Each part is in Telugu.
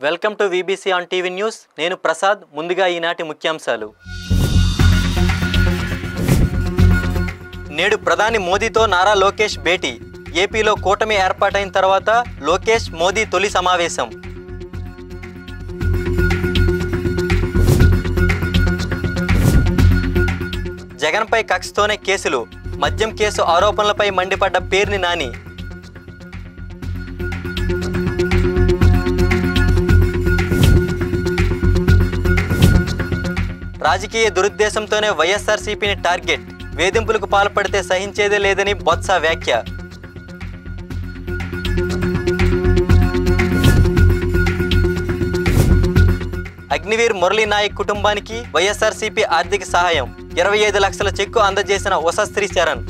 Welcome to VBC on TV news. నేను ప్రసాద్. ముందుగా ఈనాటి ముఖ్యాంశాలు. నేడు ప్రధాని మోదీతో నారా లోకేష్ భేటీ. ఏపీలో కూటమి ఏర్పాటైన తర్వాత లోకేష్ మోదీ తొలి సమావేశం. జగన్పై కక్షతోనే కేసులు. మద్యం కేసు ఆరోపణలపై మండిపడ్డ పేర్ని నాని. రాజకీయ దురుద్దేశంతోనే వైఎస్ఆర్సీపీని టార్గెట్. వేధింపులకు పాల్పడితే సహించేదే లేదని బొత్స వ్యాఖ్య. అగ్నివీర్ మురళీ నాయక్ కుటుంబానికి వైఎస్ఆర్సీపీ ఆర్థిక సహాయం. 25 లక్షల చెక్కు అందజేసిన ఉషశ్రీ శరణ్.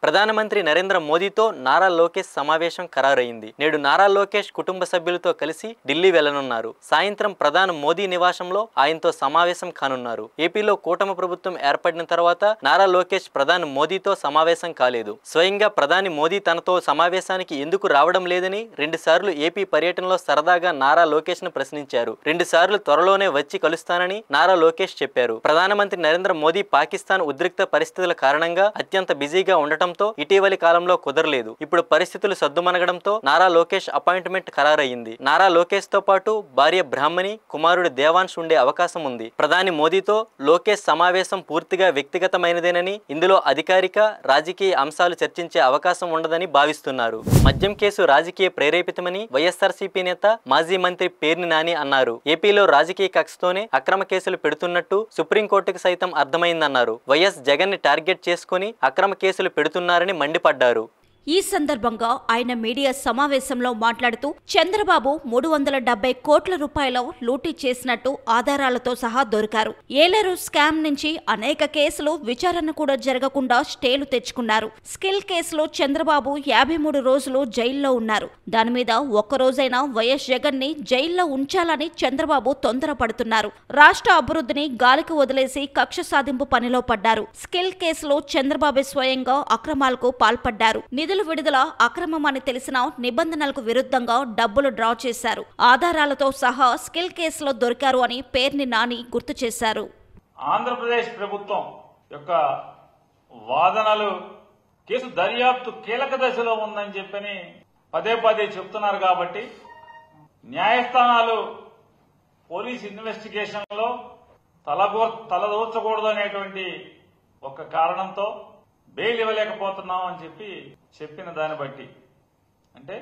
ప్రధానమంత్రి నరేంద్ర మోదీతో నారా లోకేష్ సమావేశం ఖరారైంది. నేడు నారా లోకేష్ కుటుంబ సభ్యులతో కలిసి ఢిల్లీ వెళ్లనున్నారు. సాయంత్రం ప్రధాని మోదీ నివాసంలో ఆయనతో సమావేశం కానున్నారు. ఏపీలో కూటమి ప్రభుత్వం ఏర్పడిన తర్వాత నారా లోకేష్ ప్రధాని మోదీతో సమావేశం కాలేదు. స్వయంగా ప్రధాని మోదీ తనతో సమావేశానికి ఎందుకు రావడం లేదని 2 సార్లు ఏపీ పర్యటనలో సరదాగా నారా లోకేష్ ను ప్రశ్నించారు. 2 సార్లు త్వరలోనే వచ్చి కలుస్తానని నారా లోకేష్ చెప్పారు. ప్రధానమంత్రి నరేంద్ర మోదీ పాకిస్తాన్ ఉద్రిక్త పరిస్థితుల కారణంగా అత్యంత బిజీగా ఉండటం ఇటీవలి కాలంలో కుదరలేదు. ఇప్పుడు పరిస్థితులు సద్దుమణగడంతో నారా లోకేష్ అపాయింట్మెంట్ ఖరారయ్యింది. నారా లోకేష్ తో పాటు భార్య బ్రాహ్మణి, కుమారుడు దేవాంశ్ ఉండే అవకాశం ఉంది. ప్రధాని మోదీతో లోకేష్ సమావేశం పూర్తిగా వ్యక్తిగతమైనదేనని, ఇందులో అధికారిక రాజకీయ అంశాలు చర్చించే అవకాశం ఉండదని భావిస్తున్నారు. మద్యం కేసు రాజకీయ ప్రేరేపితమని వైఎస్ఆర్సీపీ నేత మాజీ మంత్రి పేర్ని నాని అన్నారు. ఏపీలో రాజకీయ కక్షతోనే అక్రమ కేసులు పెడుతున్నట్టు సుప్రీంకోర్టుకు సైతం అర్థమైందన్నారు. వైఎస్ జగన్ ని టార్గెట్ చేసుకుని అక్రమ కేసులు పెడుతున్నారని మండిపడ్డారు. ఈ సందర్భంగా ఆయన మీడియా సమావేశంలో మాట్లాడుతూ చంద్రబాబు 370 కోట్ల రూపాయల లూటీ చేసినట్టు ఆధారాలతో సహా దొరికారు. ఏలేరు స్కామ్ నుంచి అనేక కేసులు విచారణ కూడా జరగకుండా స్టేలు తెచ్చుకున్నారు. స్కిల్ కేసులో చంద్రబాబు 53 రోజులు జైల్లో ఉన్నారు. దాని మీద ఒక్కరోజైనా వైఎస్ జగన్ ని జైల్లో ఉంచాలని చంద్రబాబు తొందరపడుతున్నారు. రాష్ట్ర అభివృద్ధిని గాలికి వదిలేసి కక్ష సాధింపు పనిలో పడ్డారు. స్కిల్ కేసులో చంద్రబాబు స్వయంగా అక్రమాలకు పాల్పడ్డారు. నిధులు విడుదల అక్రమమని తెలిసిన నిబంధనలకు విరుద్ధంగా డబ్బులు డ్రా చేశారు. ఆధారాలతో సహా స్కిల్ కేసులో దొరికారు అని పేర్ని నాని గుర్తు చేశారు. ఆంధ్రప్రదేశ్ ప్రభుత్వం యొక్క వాదనలు కేసు దర్యాప్తు కీలక దశలో ఉందని చెప్పని పదే పదే చెప్తున్నారు. కాబట్టి న్యాయస్థానాలు పోలీస్ ఇన్వెస్టిగేషన్ లో తలదూర్చకూడదు అనేటువంటి ఒక కారణంతో బెయిల్ ఇవ్వలేకపోతున్నాం అని చెప్పిన దాన్ని బట్టి, అంటే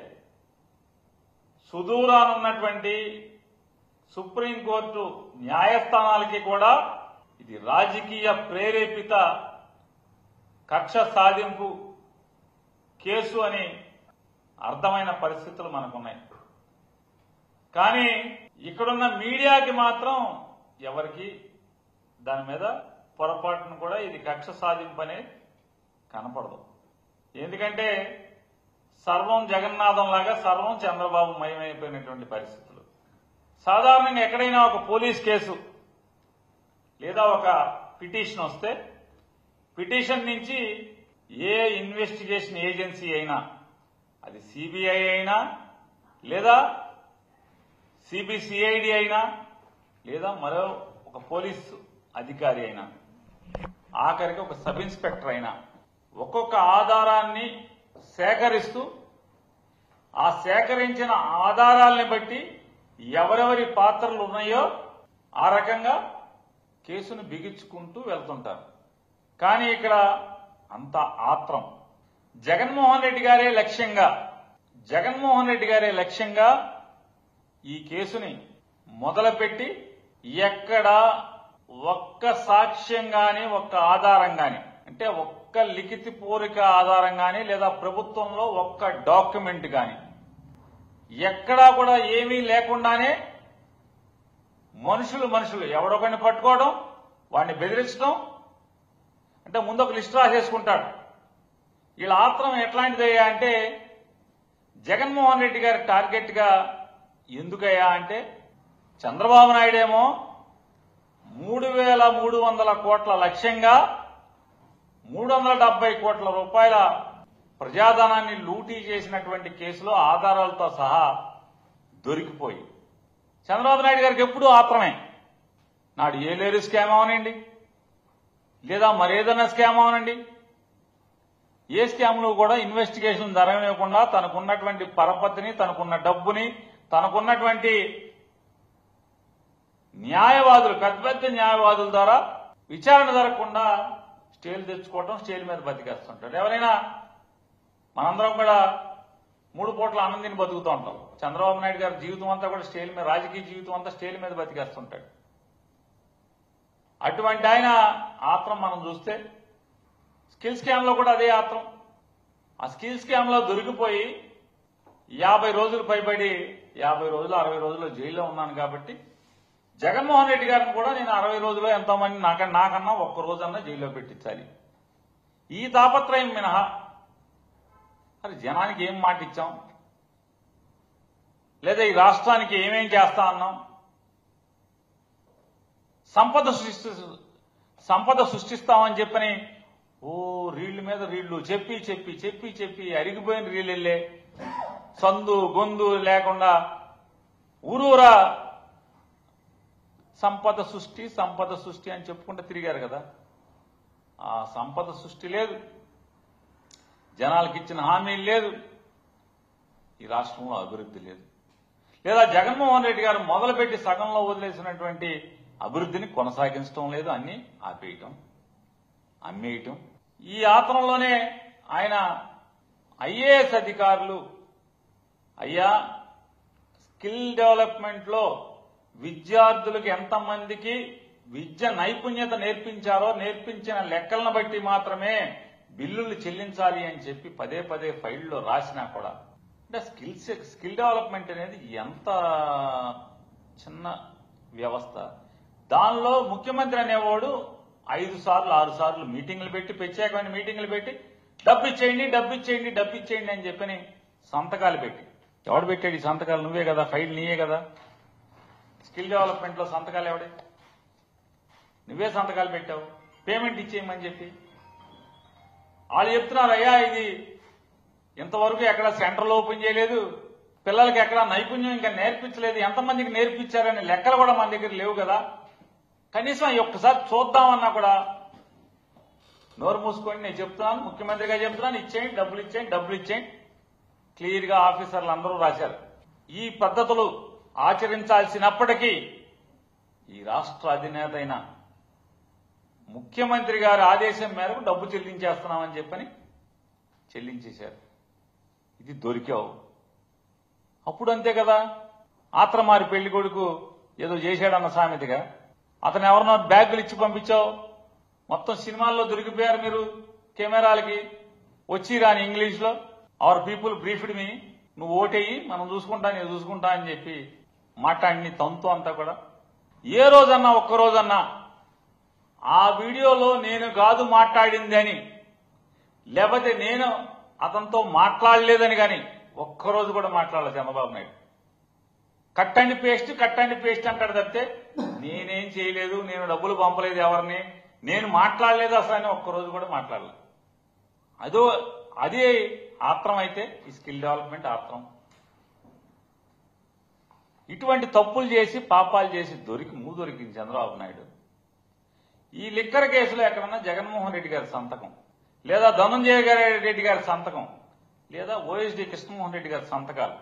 సుదూరానున్నటువంటి సుప్రీంకోర్టు న్యాయస్థానాలకి కూడా ఇది రాజకీయ ప్రేరేపిత కక్ష సాధింపు కేసు అని అర్థమైన పరిస్థితులు మనకున్నాయి. కానీ ఇక్కడున్న మీడియాకి మాత్రం ఎవరికి దాని మీద పొరపాటును కూడా ఇది కక్ష సాధింపు అనేది కనపడదు. ఎందుకంటే సర్వం జగన్నాథం లాగా సర్వం చంద్రబాబు మయమైపోయినటువంటి పరిస్థితులు. సాధారణంగా ఎక్కడైనా ఒక పోలీస్ కేసు లేదా ఒక పిటిషన్ వస్తే పిటిషన్ నుంచి ఏ ఇన్వెస్టిగేషన్ ఏజెన్సీ అయినా, అది సిబిఐ అయినా లేదా సిబిసిఐడి అయినా లేదా మరో ఒక పోలీసు అధికారి అయినా, ఆఖరికి ఒక సబ్ ఇన్స్పెక్టర్ అయినా ఒక్కొక్క ఆధారాన్ని సేకరిస్తూ ఆ సేకరించిన ఆధారాలని బట్టి ఎవరెవరి పాత్రలు ఉన్నాయో ఆ రకంగా కేసును బిగించుకుంటూ వెళ్తుంటారు. కానీ ఇక్కడ అంత ఆత్రం జగన్మోహన్ రెడ్డి గారే లక్ష్యంగా ఈ కేసుని మొదలుపెట్టి ఎక్కడ ఒక్క సాక్ష్యం గాని, ఒక్క ఆధారం గాని, అంటే ఒక్క లిఖిత పూర్వక ఆధారం గాని లేదా ప్రభుత్వంలో ఒక్క డాక్యుమెంట్ గాని ఎక్కడా కూడా ఏమీ లేకుండానే మనుషులు ఎవడొకరిని పట్టుకోవడం, వాడిని బెదిరించడం, అంటే ముందు ఒక లిస్ట్ రాసేసుకుంటాడు. వీళ్ళ ఆత్రం ఎట్లాంటిదయ్యా అంటే జగన్మోహన్ రెడ్డి గారి టార్గెట్ గా ఎందుకయ్యా అంటే చంద్రబాబు నాయుడేమో 3,300 కోట్ల లక్ష్యంగా 370 కోట్ల రూపాయల ప్రజాధనాన్ని లూటీ చేసినటువంటి కేసులో ఆధారాలతో సహా దొరికిపోయి చంద్రబాబు నాయుడు గారికి ఎప్పుడూ ఆత్రమే. నాడు ఏలేరు స్కామ్ అవనండి, లేదా మరేదైనా స్కామ్ అవనండి, ఏ స్కామ్లో కూడా ఇన్వెస్టిగేషన్ జరగనివ్వకుండా తనకున్నటువంటి పరపతిని, తనకున్న డబ్బుని, తనకున్నటువంటి న్యాయవాదులు, పెద్ద పెద్ద న్యాయవాదుల ద్వారా విచారణ జరగకుండా స్టేలు తెచ్చుకోవటం, స్టేల్ మీద బతికేస్తుంటాడు. ఎవరైనా మనందరం కూడా 3 పూట్ల ఆనందిని బతుకుతూ ఉంటాం. చంద్రబాబు నాయుడు గారి జీవితం అంతా కూడా స్టేల్ మీద, రాజకీయ జీవితం అంతా స్టేల్ మీద బతికేస్తుంటాడు. అటువంటి ఆయన ఆత్రం మనం చూస్తే స్కిల్ స్కామ్ లో కూడా అదే ఆత్రం. ఆ స్కిల్ స్కామ్ లో దొరికిపోయి 50 రోజులు పైబడి 50 రోజులు 60 రోజులు జైల్లో ఉన్నాను కాబట్టి జగన్మోహన్ రెడ్డి గారిని కూడా నేను 60 రోజుల్లో ఎంతోమంది నాకన్నా ఒక్క రోజన్నా జైల్లో పెట్టించాలి. ఈ తాపత్రయం మినహా మరి జనానికి ఏం మాట ఇచ్చాం, లేదా ఈ రాష్ట్రానికి ఏమేం చేస్తా అన్నాం, సంపద సృష్టిస్తామని చెప్పని రీళ్ల మీద రీళ్లు చెప్పి చెప్పి చెప్పి చెప్పి అరిగిపోయిన రీళ్ళెళ్ళే సందు గొందు లేకుండా ఊరూరా సంపద సృష్టి అని చెప్పుకుంటూ తిరిగారు కదా. ఆ సంపద సృష్టి లేదు, జనాలకు ఇచ్చిన హామీలు లేదు, ఈ రాష్ట్రంలో అభివృద్ధి లేదు. లేదా జగన్మోహన్ రెడ్డి గారు మొదలుపెట్టి సగంలో వదిలేసినటువంటి అభివృద్ధిని కొనసాగించడం లేదు, అన్ని ఆపేయటం, అమ్మేయటం. ఈ ఆత్రంలోనే ఆయన ఐఏఎస్ అధికారులు అయ్యా స్కిల్ డెవలప్మెంట్ లో విద్యార్థులకు ఎంతమందికి విద్య నైపుణ్యత నేర్పించారో నేర్పించిన లెక్కలను బట్టి మాత్రమే బిల్లులు చెల్లించాలి అని చెప్పి పదే పదే ఫైల్లో రాసినా కూడా అంటే స్కిల్ డెవలప్మెంట్ అనేది ఎంత చిన్న వ్యవస్థ. దానిలో ముఖ్యమంత్రి అనేవాడు 5 సార్లు 6 సార్లు మీటింగ్లు పెట్టి, ప్రత్యేకమైన మీటింగ్లు పెట్టి డబ్బు ఇచ్చేయండి అని చెప్పని సంతకాలు పెట్టి, ఎవడు పెట్టాడు ఈ సంతకాలు? నువ్వే కదా, ఫైల్ నీయే కదా. స్కిల్ డెవలప్మెంట్ లో సంతకాలు ఎవడే? నువ్వే సంతకాలు పెట్టావు పేమెంట్ ఇచ్చేయమని చెప్పి. వాళ్ళు చెప్తున్నారు అయ్యా ఇది ఇంతవరకు ఎక్కడ సెంటర్లు ఓపెన్ చేయలేదు, పిల్లలకి ఎక్కడ నైపుణ్యం ఇంకా నేర్పించలేదు, ఎంతమందికి నేర్పించారనే లెక్కలు కూడా మన దగ్గర లేవు కదా. కనీసం ఒక్కసారి చూద్దామన్నా కూడా నోరు మూసుకొని నేను చెప్తున్నాను, ముఖ్యమంత్రిగా చెప్తున్నాను, ఇచ్చేయండి డబ్బులు ఇచ్చేయండి క్లియర్ గా ఆఫీసర్లు అందరూ రాశారు. ఈ పద్ధతులు ఆచరించాల్సినప్పటికీ ఈ రాష్ట్ర అధినేత అయిన ముఖ్యమంత్రి గారి ఆదేశం మేరకు డబ్బు చెల్లించేస్తున్నామని చెప్పని చెల్లించేశారు. ఇది దొరికావు. అప్పుడు అంతే కదా, ఆత్రమారి పెళ్లి కొడుకు ఏదో చేశాడన్న సామెతగా అతను ఎవరినో బ్యాగులు ఇచ్చి పంపించావు. మొత్తం సినిమాల్లో దొరికిపోయారు మీరు. కెమెరాలకి వచ్చి రాని ఇంగ్లీష్ లో అవర్ పీపుల్ బ్రీఫ్డ్ మీ, నువ్వు ఓటేయి మనం నేను చూసుకుంటా అని చెప్పి మాట్లాడి తంతు అంతా కూడా. ఏ రోజన్నా ఒక్కరోజన్నా ఆ వీడియోలో నేను కాదు మాట్లాడింది అని, లేకపోతే నేను అతనితో మాట్లాడలేదని కానీ ఒక్కరోజు కూడా మాట్లాడాలి Chandrababu Naidu. Cut and paste అంటాడు తప్పితే నేనేం చేయలేదు, నేను డబ్బులు పంపలేదు ఎవరిని, నేను మాట్లాడలేదు అసలు అని ఒక్కరోజు కూడా మాట్లాడలేదు. అదే ఆత్రం అయితే ఈ స్కిల్ డెవలప్మెంట్ ఆత్రం. ఇటువంటి తప్పులు చేసి పాపాలు చేసి దొరికింది చంద్రబాబు నాయుడు. ఈ లిక్కర్ కేసులో ఎక్కడన్నా జగన్మోహన్ రెడ్డి గారి సంతకం, లేదా ధనంజయ రెడ్డి గారి సంతకం, లేదా ఓఎస్డీ కృష్ణమోహన్ రెడ్డి గారి సంతకాలు,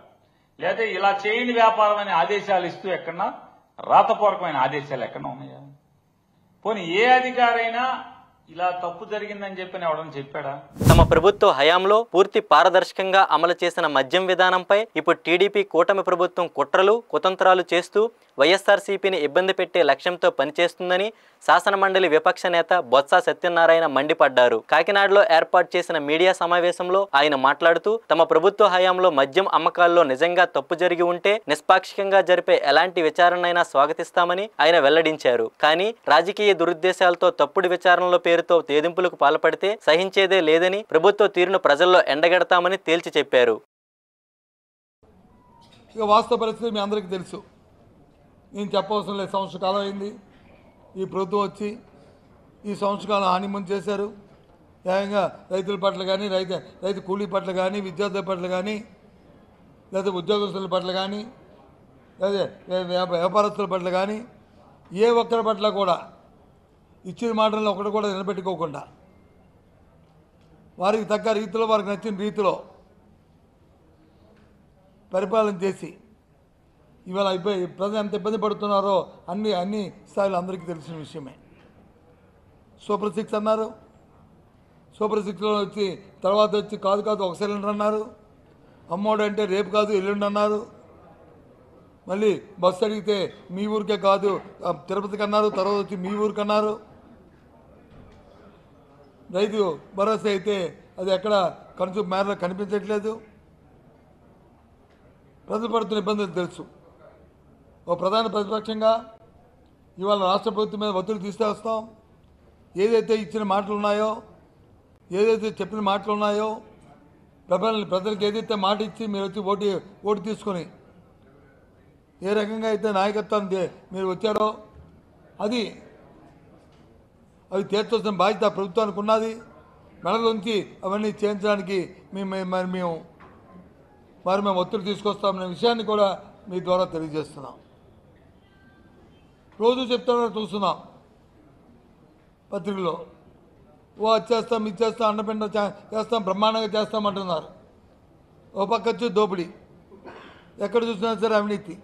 లేదా ఇలా చేయని వ్యాపారం అనే ఆదేశాలు ఇస్తూ ఎక్కడన్నా రాతపూర్వకమైన ఆదేశాలు ఎక్కడన్నా ఉన్నాయా? పోనీ ఏ అధికారైనా ఇలా తప్పు జరిగిందని చెప్పని ఎవడని చెప్పాడా? తమ ప్రభుత్వ హయాంలో పూర్తి పారదర్శకంగా అమలు చేసిన మద్యం విధానంపై ఇప్పుడు టీడీపీ కూటమి ప్రభుత్వం కుట్రలు కుతంత్రాలు చేస్తూ వైఎస్ఆర్సీపీని ఇబ్బంది పెట్టే లక్ష్యంతో పనిచేస్తుందని శాసనమండలి విపక్ష నేత బొత్స సత్యనారాయణ మండిపడ్డారు. కాకినాడలో ఏర్పాటు చేసిన మీడియా సమావేశంలో ఆయన మాట్లాడుతూ తమ ప్రభుత్వ హయాంలో మద్యం అమ్మకాల్లో నిజంగా తప్పు జరిగి ఉంటే నిష్పాక్షికంగా జరిపే ఎలాంటి విచారణైనా స్వాగతిస్తామని ఆయన వెల్లడించారు. కానీ రాజకీయ దురుద్దేశాలతో తప్పుడు విచారణల పేరుతో తేదింపులకు పాల్పడితే సహించేదే లేదని, ప్రభుత్వ తీరును ప్రజల్లో ఎండగడతామని తేల్చి చెప్పారు. ఇక వాస్తవ పరిస్థితి మీ అందరికీ తెలుసు, నేను చెప్పవలసిన లేదు. సంవత్సర కాలం అయింది ఈ ప్రభుత్వం వచ్చి, ఈ సంవత్సర కాలం హానిమూన్ చేశారు. న్యాయంగా రైతుల పట్ల కానీ రైతు కూలీ పట్ల కానీ విద్యార్థుల పట్ల కానీ లేదా ఉద్యోగస్తుల పట్ల కానీ లేదా వ్యాపారస్తుల పట్ల కానీ ఏ ఒక్కరి పట్ల కూడా ఇచ్చిన మాటలను ఒకటి కూడా నిలబెట్టుకోకుండా వారికి తగ్గ రీతిలో వారికి నచ్చిన రీతిలో పరిపాలన చేసి ఇవాళ అయిపోయి ప్రజలు ఎంత ఇబ్బంది పడుతున్నారో అన్ని స్థాయిలో అందరికీ తెలిసిన విషయమే. సూపర్ 6 అన్నారు, సూపర్ 6లో వచ్చి తర్వాత వచ్చి కాదు ఒక సిలిండర్ అన్నారు, అమ్మోడు అంటే రేపు కాదు ఎల్లుండి అన్నారు, మళ్ళీ బస్సు అడిగితే మీ ఊరికే కాదు తిరుపతికి అన్నారు, తర్వాత వచ్చి మీ ఊరికి అన్నారు. రైతు భరోసా అయితే అది ఎక్కడ మేరలో కనిపించట్లేదు. ప్రజలు పడుతున్న ఇబ్బందులు తెలుసు. ఓ ప్రధాన ప్రతిపక్షంగా ఇవాళ రాష్ట్ర ప్రభుత్వం మీద ఒత్తిడి తీసుకొస్తాం. ఏదైతే ఇచ్చిన మాటలు ఉన్నాయో, ఏదైతే చెప్పిన మాటలు ఉన్నాయో, ప్రజలకు ఏదైతే మాట ఇచ్చి మీరు వచ్చి ఓటు తీసుకొని ఏ రకంగా అయితే నాయకత్వాన్ని మీరు వచ్చారో అది తీర్చాల్సిన బాధ్యత ప్రభుత్వానికి ఉన్నది. మెడలోంచి అవన్నీ చేయించడానికి మేము ఒత్తిడి తీసుకొస్తామనే విషయాన్ని కూడా మీ ద్వారా తెలియజేస్తున్నాం. రోజు చెప్తామని చూస్తున్నాం పత్రికలో, అది చేస్తాం ఇది చేస్తాం అన్నపిండ చేస్తాం బ్రహ్మాండంగా చేస్తామంటున్నారు. ఓ పక్క వచ్చి దోపిడీ, ఎక్కడ చూసినా సరే అవినీతి,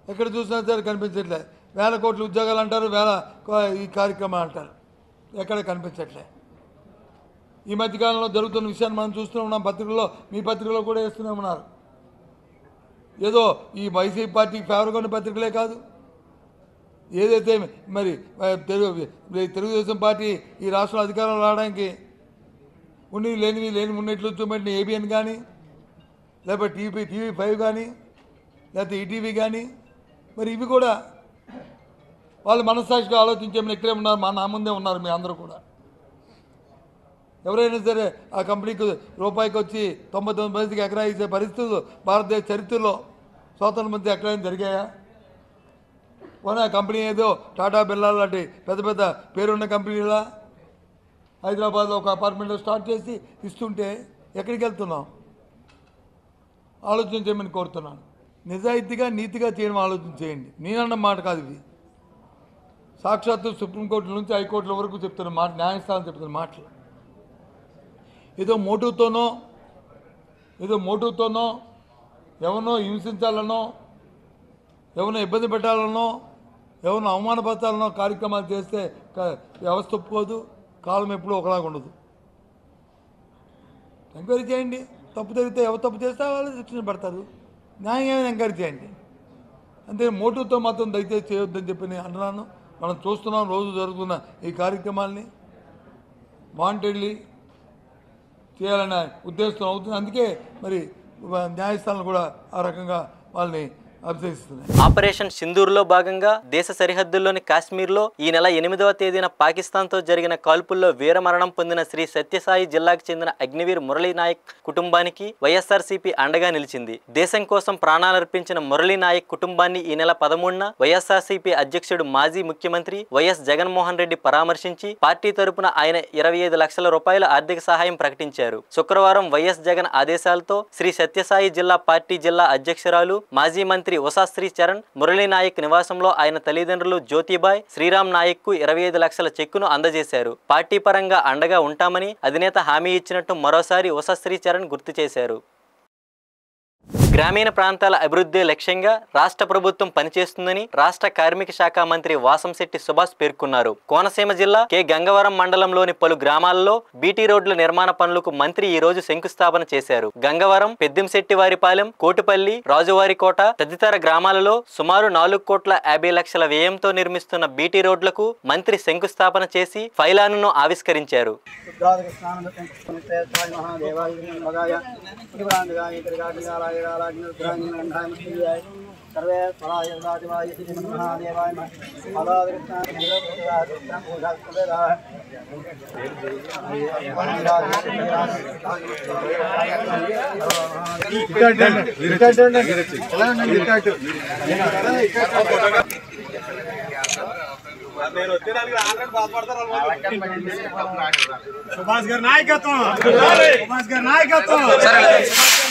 ఎక్కడ చూసినా సరే కనిపించట్లే. 1000 కోట్ల ఉద్యోగాలు అంటారు, ఈ కార్యక్రమాలు అంటారు, ఎక్కడ కనిపించట్లే. ఈ మధ్యకాలంలో జరుగుతున్న విషయాన్ని మనం చూస్తూనే ఉన్నాం. పత్రికల్లో మీ పత్రికలో కూడా వేస్తూనే ఉన్నారు. ఏదో ఈ వైసీపీ పార్టీకి ఫేవర్గా ఉన్న పత్రికలే కాదు, ఏదైతే మరి తెలుగుదేశం పార్టీ ఈ రాష్ట్రంలో అధికారంలో రావడానికి లేనివి ఉన్నట్లు చూపెట్టిన ఏబిఎన్ కానీ, లేకపోతే TV5 కానీ, లేకపోతే ఈటీవీ కానీ, మరి ఇవి కూడా వాళ్ళు మనస్సాక్షిగా ఆలోచించేమని ఇక్కడే ఉన్నారు, నా ముందే ఉన్నారు మీ అందరూ కూడా. ఎవరైనా సరే ఆ కంపెనీకి రూపాయికి వచ్చి 99 మందికి ఎకరా ఇచ్చే పరిస్థితులు భారతదేశ చరిత్రలో స్వాతంత్ర మధ్య ఎక్కడైనా జరిగాయా? పోనీ ఆ కంపెనీ ఏదో టాటా బిర్లా లాంటి పెద్ద పేరున్న కంపెనీలా హైదరాబాద్లో ఒక అపార్ట్మెంట్లో స్టార్ట్ చేసి ఇస్తుంటే ఎక్కడికి వెళ్తున్నాం? ఆలోచన చేయమని కోరుతున్నాను. నిజాయితీగా నీతిగా చేయడం ఆలోచన చేయండి. నేనన్న మాట కాదు ఇది, సాక్షాత్తు సుప్రీంకోర్టు నుంచి హైకోర్టుల వరకు చెప్తున్న మాట, న్యాయస్థానం చెప్తున్న మాటలు. ఏదో మోటుతోనో ఎవరినో హింసించాలనో, ఎవరినో ఇబ్బంది పెట్టాలనో, ఎవరినో అవమానపరచాలనో కార్యక్రమాలు చేస్తే వ్యవస్థ ఒప్పుకోదు, కాలం ఎప్పుడూ ఒకలాగా ఉండదు. ఎంక్వైరీ చేయండి. తప్పు జరిగితే ఎవరు తప్పు చేస్తే వాళ్ళు శిక్షణ పడతారు. న్యాయంగా ఎంక్వైరీ చేయండి. అంతే, మోటుతో మాత్రం దయచేసి చేయొద్దని చెప్పి అంటున్నాను. మనం చూస్తున్నాం రోజు జరుగుతున్న ఈ కార్యక్రమాల్ని వాంటెడ్లీ చేయాలనే ఉద్దేశం అవుతుంది. అందుకే మరి న్యాయస్థానాలు కూడా ఆ రకంగా వాళ్ళని ఆపరేషన్ సింధూర్లో భాగంగా దేశ సరిహద్దుల్లోని కాశ్మీర్లో ఈ నెల 8వ తేదీన పాకిస్తాన్తో జరిగిన కాల్పుల్లో వీరమరణం పొందిన శ్రీ సత్యసాయి జిల్లాకు చెందిన అగ్నివీర్ మురళీ నాయక్ కుటుంబానికి వైఎస్ఆర్సీపీ అండగా నిలిచింది. దేశం కోసం ప్రాణాలర్పించిన మురళీ నాయక్ కుటుంబాన్ని ఈ నెల 13న వైఎస్ఆర్సీపీ అధ్యక్షుడు మాజీ ముఖ్యమంత్రి వైఎస్ జగన్మోహన్ రెడ్డి పరామర్శించి పార్టీ తరపున ఆయన 25 లక్షల రూపాయల ఆర్థిక సహాయం ప్రకటించారు. శుక్రవారం వైఎస్ జగన్ ఆదేశాలతో శ్రీ సత్యసాయి జిల్లా పార్టీ జిల్లా అధ్యక్షురాలు మాజీ మంత్రి ఉషాశ్రీ చరణ్ మురళీ నాయక్ నివాసంలో ఆయన తల్లిదండ్రులు జ్యోతిబాయ్ శ్రీరామ్ నాయక్ కు 25 లక్షల చెక్కును అందజేశారు. పార్టీ పరంగా అండగా ఉంటామని అధినేత హామీ ఇచ్చినట్టు మరోసారి ఉషాశ్రీ చరణ్ గుర్తు చేశారు. గ్రామీణ ప్రాంతాల అభివృద్ధి లక్ష్యంగా రాష్ట్ర ప్రభుత్వం పనిచేస్తుందని రాష్ట్ర కార్మిక శాఖ మంత్రి వాసంశెట్టి సుభాష్ పేర్కొన్నారు. కోనసీమ జిల్లా కె గంగవరం మండలంలోని పలు గ్రామాల్లో బీటీ రోడ్ల నిర్మాణ పనులకు మంత్రి ఈ రోజు శంకుస్థాపన చేశారు. గంగవరం, పెద్దింశెట్టివారిపాలెం, కోటిపల్లి, రాజువారికోట తదితర గ్రామాలలో సుమారు 4,50 లక్షల వ్యయంతో నిర్మిస్తున్న బీటీ రోడ్లకు మంత్రి శంకుస్థాపన చేసి ఫైలాను ఆవిష్కరించారు. సుభాష్ గారి నాయకత్వం, సుభాష్ గారి నాయకత్వం,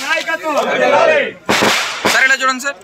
నాయకత్వం. సార్ ఇలా చూడండి సార్.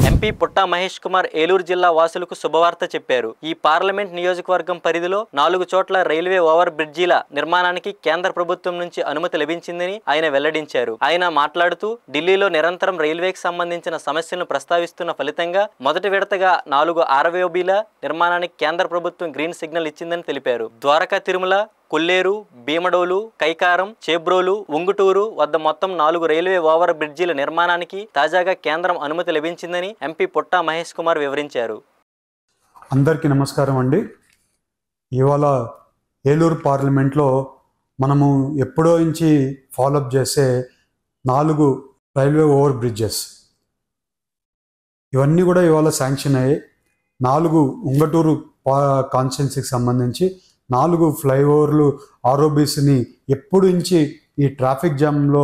ఎంపీ పుట్టా మహేష్ కుమార్ ఏలూరు జిల్లా వాసులకు శుభవార్త చెప్పారు. ఈ పార్లమెంట్ నియోజకవర్గం పరిధిలో 4 చోట్ల రైల్వే ఓవర్ బ్రిడ్జీల నిర్మాణానికి కేంద్ర ప్రభుత్వం నుంచి అనుమతి లభించిందని ఆయన వెల్లడించారు. ఆయన మాట్లాడుతూ ఢిల్లీలో నిరంతరం రైల్వేకి సంబంధించిన సమస్యలను ప్రస్తావిస్తున్న ఫలితంగా మొదటి విడతగా 4 ROBల నిర్మాణానికి కేంద్ర ప్రభుత్వం గ్రీన్ సిగ్నల్ ఇచ్చిందని తెలిపారు. ద్వారకా తిరుమల, కొల్లేరు, భీమడోలు, కైకారం, చేబ్రోలు, ఉంగుటూరు వద్ద మొత్తం 4 రైల్వే ఓవర్ బ్రిడ్జీల నిర్మాణానికి తాజాగా కేంద్రం అనుమతి లభించిందని ఎంపీ పుట్టా మహేష్ కుమార్ వివరించారు. అందరికీ నమస్కారం అండి. ఇవాళ ఏలూరు పార్లమెంట్లో మనము ఎప్పుడో నుంచి ఫాలోఅప్ చేసే 4 రైల్వే ఓవర్ బ్రిడ్జెస్ ఇవన్నీ కూడా ఇవాళ శాంక్షన్ అయ్యాయి. 4 ఉంగటూరు కాన్స్టిట్యున్సీకి సంబంధించి 4 ఫ్లైఓవర్లు ROBస్ని ఎప్పుడు నుంచి ఈ ట్రాఫిక్ జామ్లో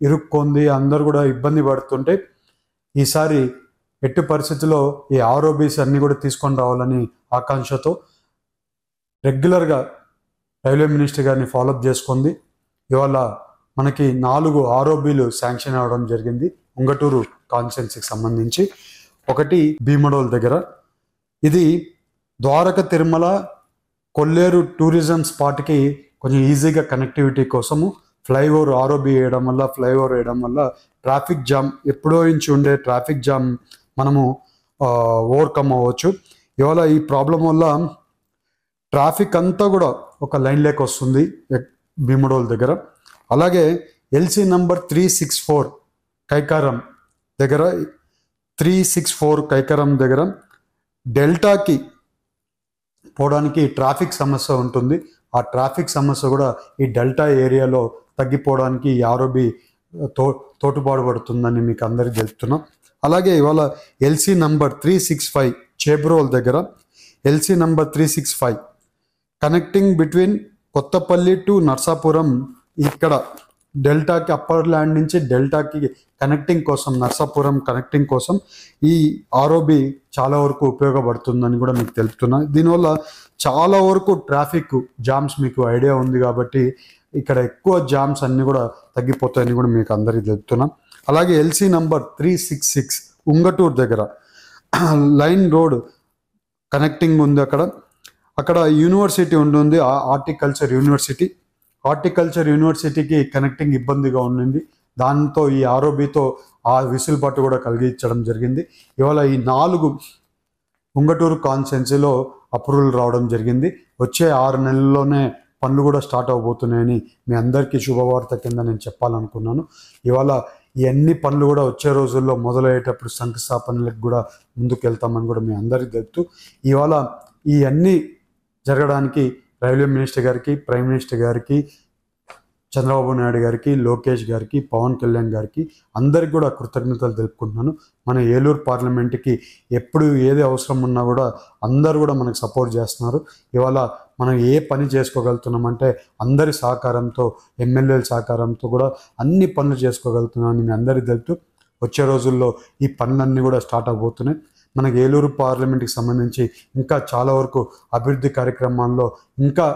ఇరుక్కుంది, అందరూ కూడా ఇబ్బంది పడుతుంటే ఈసారి ఎట్టి పరిస్థితుల్లో ఈ ROBస్ అన్నీ కూడా తీసుకొని రావాలని ఆకాంక్షతో రెగ్యులర్గా రైల్వే మినిస్టర్ గారిని ఫాలోఅప్ చేసుకుంది. ఇవాళ మనకి 4 ROBలు శాంక్షన్ అవ్వడం జరిగింది ఉంగటూరు కాన్స్టిట్యున్సీకి సంబంధించి. ఒకటి భీమడోల్ దగ్గర, ఇది ద్వారక తిరుమల కొల్లేరు టూరిజం స్పాట్కి కొంచెం ఈజీగా కనెక్టివిటీ కోసము ఫ్లైఓవర్ ROB వేయడం వల్ల, ఫ్లైఓవర్ వేయడం వల్ల ట్రాఫిక్ జామ్ ఎప్పుడో నుంచి ఉండే ట్రాఫిక్ జామ్ మనము ఓవర్కమ్ అవ్వచ్చు. ఇవాళ ఈ ప్రాబ్లం వల్ల ట్రాఫిక్ అంతా కూడా ఒక లైన్ లేక వస్తుంది భీమడోల్ దగ్గర. అలాగే LC నంబర్ 364 కైకారం దగ్గర, 364 కైకారం దగ్గర డెల్టాకి పోవడానికి ట్రాఫిక్ సమస్య ఉంటుంది. ఆ ట్రాఫిక్ సమస్య కూడా ఈ డెల్టా ఏరియాలో తగ్గిపోవడానికి ఈ ROB తోటుపాటు పడుతుందని మీకు అందరికీ తెలుపుతున్నాం. అలాగే ఇవాళ LC నంబర్ 365 చేబ్రోల్ దగ్గర, LC number 365 connecting between Kothapalli to Narsapuram, ఇక్కడ డెల్టాకి అప్పర్ ల్యాండ్ నుంచి డెల్టాకి కనెక్టింగ్ కోసం, నర్సాపురం కనెక్టింగ్ కోసం ఈ ROB చాలా వరకు ఉపయోగపడుతుందని కూడా మీకు తెలుపుతున్నా. దీనివల్ల చాలా వరకు ట్రాఫిక్ జామ్స్ మీకు ఐడియా ఉంది కాబట్టి ఇక్కడ ఎక్కువ జామ్స్ అన్నీ కూడా తగ్గిపోతాయని కూడా మీకు అందరికీ తెలుపుతున్నా. అలాగే LC నంబర్ 366 ఉంగటూరు దగ్గర లైన్ రోడ్ కనెక్టింగ్ ఉంది. అక్కడ యూనివర్సిటీ ఉంటుంది, హార్టికల్చర్ యూనివర్సిటీకి కనెక్టింగ్ ఇబ్బందిగా ఉండింది. దాంతో ఈ ROBతో ఆ విసులుబాటు కూడా కలిగించడం జరిగింది. ఇవాళ ఈ 4 ఉంగటూరు కాన్స్టిట్యున్సీలో అప్రూవల్ రావడం జరిగింది. వచ్చే 6 నెలల్లోనే పనులు కూడా స్టార్ట్ అవబోతున్నాయని మీ అందరికీ శుభవార్త కింద నేను చెప్పాలనుకున్నాను. ఇవాళ ఈ అన్ని పనులు కూడా వచ్చే రోజుల్లో మొదలయ్యేటప్పుడు శంకుస్థాపనలకు కూడా ముందుకు వెళ్తామని కూడా మీ అందరికీ తెలుపుతూ, ఇవాళ ఈ అన్ని జరగడానికి రైల్వే మినిస్టర్ గారికి, ప్రైమ్ మినిస్టర్ గారికి, చంద్రబాబు నాయుడు గారికి, లోకేష్ గారికి, పవన్ కళ్యాణ్ గారికి అందరికి కూడా కృతజ్ఞతలు తెలుపుకుంటున్నాను. మన ఏలూరు పార్లమెంట్కి ఎప్పుడు ఏది అవసరం ఉన్నా కూడా అందరూ కూడా మనకు సపోర్ట్ చేస్తున్నారు. ఇవాళ మనం ఏ పని చేసుకోగలుగుతున్నామంటే అందరి సహకారంతో, ఎమ్మెల్యేల సహకారంతో కూడా అన్ని పనులు చేసుకోగలుగుతున్నామని మీ అందరికీ తెలుపుతూ, వచ్చే రోజుల్లో ఈ పనులన్నీ కూడా స్టార్ట్ అవబోతున్నాయి. మనకి ఏలూరు పార్లమెంట్కి సంబంధించి ఇంకా చాలా వరకు అభివృద్ధి కార్యక్రమాల్లో ఇంకా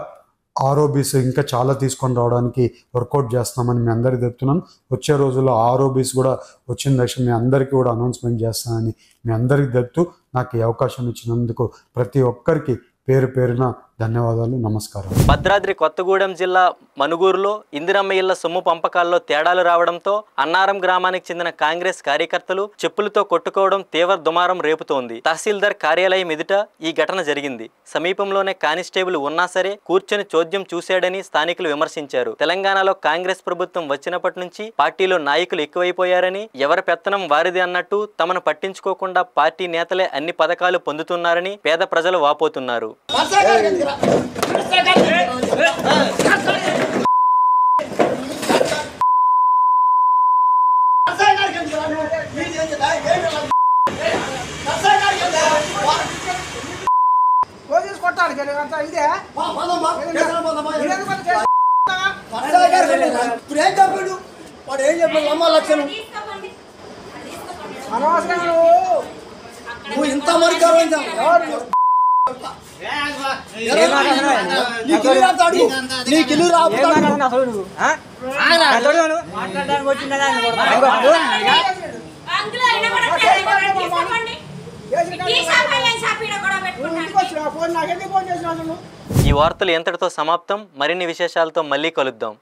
ROBs ఇంకా చాలా తీసుకొని రావడానికి వర్కౌట్ చేస్తున్నామని మీ అందరికీ చెప్తున్నాను. వచ్చే రోజుల్లో ROBs కూడా వచ్చిన దశ మీ అందరికీ కూడా అనౌన్స్మెంట్ చేస్తానని మీ అందరికీ తెలుపుతూ, నాకు ఈ అవకాశం ఇచ్చినందుకు ప్రతి ఒక్కరికి పేరు పేరున ధన్యవాదాలు, నమస్కారం. భద్రాద్రి కొత్తగూడెం జిల్లా మనుగూరులో ఇందిరమ్మ ఇళ్ల సొమ్ము పంపకాల్లో తేడాలు రావడంతో అన్నారం గ్రామానికి చెందిన కాంగ్రెస్ కార్యకర్తలు చెప్పులతో కొట్టుకోవడం తీవ్ర దుమారం రేపుతోంది. తహసీల్దార్ కార్యాలయం ఎదుట ఈ ఘటన జరిగింది. సమీపంలోనే కానిస్టేబుల్ ఉన్నా సరే కూర్చొని చోద్యం చూశాడని స్థానికులు విమర్శించారు. తెలంగాణలో కాంగ్రెస్ ప్రభుత్వం వచ్చినప్పటి నుంచి పార్టీలో నాయకులు ఎక్కువైపోయారని, ఎవరి పెత్తనం వారిది అన్నట్టు తమను పట్టించుకోకుండా పార్టీ నేతలే అన్ని పథకాలు పొందుతున్నారని పేద ప్రజలు వాపోతున్నారు. నువ్వు ఇంత మరి గౌరవించావు నీకు ఇల్లు రాబోతాడు ఈ వార్తలు ఎంతటితో సమాప్తం. మరిన్ని విశేషాలతో మళ్ళీ కలుద్దాం.